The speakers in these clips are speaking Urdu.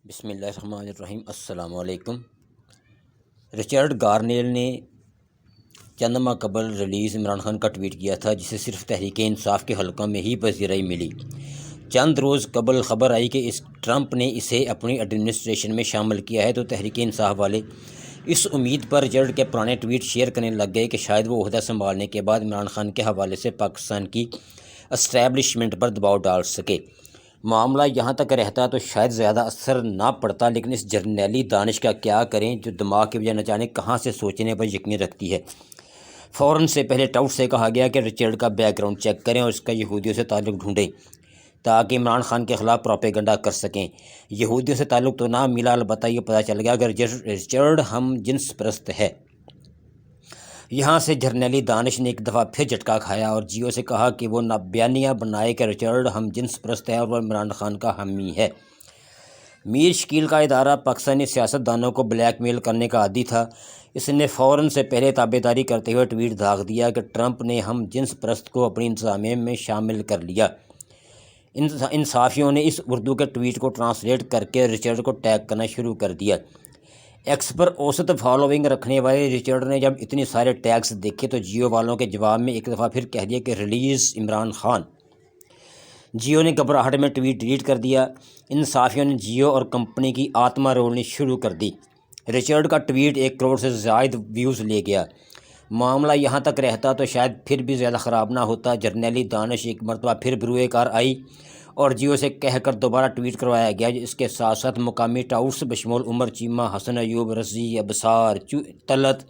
بسم اللہ الرحمن الرحیم۔ السلام علیکم۔ رچرڈ گارنیل نے چند ماہ قبل ریلیز عمران خان کا ٹویٹ کیا تھا، جسے صرف تحریک انصاف کے حلقوں میں ہی پذیرائی ملی۔ چند روز قبل خبر آئی کہ ٹرمپ نے اسے اپنی ایڈمنسٹریشن میں شامل کیا ہے، تو تحریک انصاف والے اس امید پر رچرڈ کے پرانے ٹویٹ شیئر کرنے لگ گئے کہ شاید وہ عہدہ سنبھالنے کے بعد عمران خان کے حوالے سے پاکستان کی اسٹیبلشمنٹ پر دباؤ ڈال سکے۔ معاملہ یہاں تک رہتا تو شاید زیادہ اثر نہ پڑتا، لیکن اس جرنیلی دانش کا کیا کریں جو دماغ کی وجہ نہ جانے کہاں سے سوچنے پر یقین رکھتی ہے۔ فوراً سے پہلے ٹاؤٹ سے کہا گیا کہ رچرڈ کا بیک گراؤنڈ چیک کریں اور اس کا یہودیوں سے تعلق ڈھونڈیں تاکہ عمران خان کے خلاف پروپیگنڈا کر سکیں۔ یہودیوں سے تعلق تو نہ ملا، البتہ یہ پتہ چل گیا کہ رچرڈ ہم جنس پرست ہے۔ یہاں سے جرنیلی دانش نے ایک دفعہ پھر جھٹکا کھایا اور جیو سے کہا کہ وہ بیانیہ بنائے کہ رچرڈ ہم جنس پرست ہے اور وہ عمران خان کا حامی ہے۔ میر شکیل کا ادارہ پاکستانی سیاست دانوں کو بلیک میل کرنے کا عادی تھا۔ اس نے فوراً سے پہلے تابعداری کرتے ہوئے ٹویٹ داغ دیا کہ ٹرمپ نے ہم جنس پرست کو اپنی انتظامیہ میں شامل کر لیا۔ انصافیوں نے اس اردو کے ٹویٹ کو ٹرانسلیٹ کر کے رچرڈ کو ٹیگ کرنا شروع کر دیا۔ ایکس پر اوسط فالوئنگ رکھنے والے رچرڈ نے جب اتنے سارے ٹیگز دیکھے تو جیو والوں کے جواب میں ایک دفعہ پھر کہہ دیا کہ ریلیز عمران خان۔ جیو نے گھبراہٹ میں ٹویٹ ڈیلیٹ کر دیا۔ انصافیوں نے جیو اور کمپنی کی آتما رولنی شروع کر دی۔ رچرڈ کا ٹویٹ 1 کروڑ سے زائد ویوز لے گیا۔ معاملہ یہاں تک رہتا تو شاید پھر بھی زیادہ خراب نہ ہوتا۔ جرنیلی دانش ایک مرتبہ پھر بروئے کار آئی اور جیو سے کہہ کر دوبارہ ٹویٹ کروایا گیا۔ اس کے ساتھ ساتھ مقامی ٹاؤٹس بشمول عمر چیمہ، حسن ایوب رضی، ابصار طلعت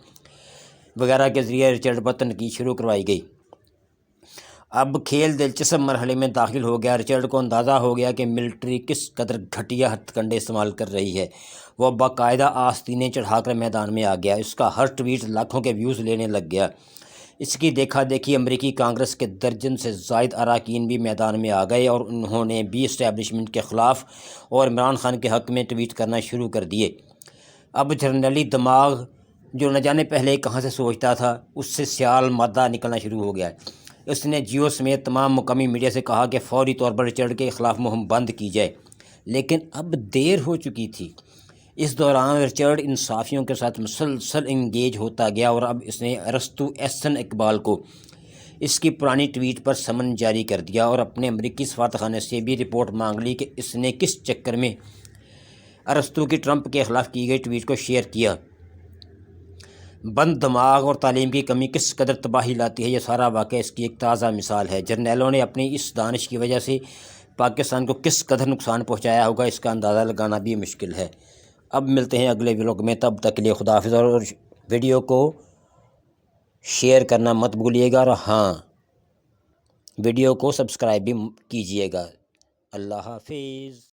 وغیرہ کے ذریعے رچرڈ پر تنقید شروع کروائی گئی۔ اب کھیل دلچسپ مرحلے میں داخل ہو گیا۔ رچرڈ کو اندازہ ہو گیا کہ ملٹری کس قدر گھٹیا ہتھ کنڈے استعمال کر رہی ہے۔ وہ باقاعدہ آستینیں چڑھا کر میدان میں آ گیا۔ اس کا ہر ٹویٹ لاکھوں کے ویوز لینے لگ گیا۔ اس کی دیکھا دیکھی امریکی کانگریس کے درجن سے زائد اراکین بھی میدان میں آ گئے اور انہوں نے بھی اسٹیبلشمنٹ کے خلاف اور عمران خان کے حق میں ٹویٹ کرنا شروع کر دیے۔ اب جرنیلی دماغ جو نہ جانے پہلے کہاں سے سوچتا تھا، اس سے سیال مادہ نکلنا شروع ہو گیا۔ اس نے جیو سمیت تمام مقامی میڈیا سے کہا کہ فوری طور پر رچرڈ کے خلاف مہم بند کی جائے، لیکن اب دیر ہو چکی تھی۔ اس دوران رچرڈ انصافیوں کے ساتھ مسلسل انگیج ہوتا گیا اور اب اس نے ارسطو احسن اقبال کو اس کی پرانی ٹویٹ پر سمن جاری کر دیا اور اپنے امریکی سفارتخانے سے بھی رپورٹ مانگ لی کہ اس نے کس چکر میں ارسطو کی ٹرمپ کے خلاف کی گئی ٹویٹ کو شیئر کیا۔ بند دماغ اور تعلیم کی کمی کس قدر تباہی لاتی ہے، یہ سارا واقعہ اس کی ایک تازہ مثال ہے۔ جرنیلوں نے اپنی اس دانش کی وجہ سے پاکستان کو کس قدر نقصان پہنچایا ہوگا، اس کا اندازہ لگانا بھی مشکل ہے۔ اب ملتے ہیں اگلے ولاگ میں، تب تک کے لیے خدا حافظ، اور ویڈیو کو شیئر کرنا مت بھولیے گا، اور ہاں، ویڈیو کو سبسکرائب بھی کیجیے گا۔ اللہ حافظ۔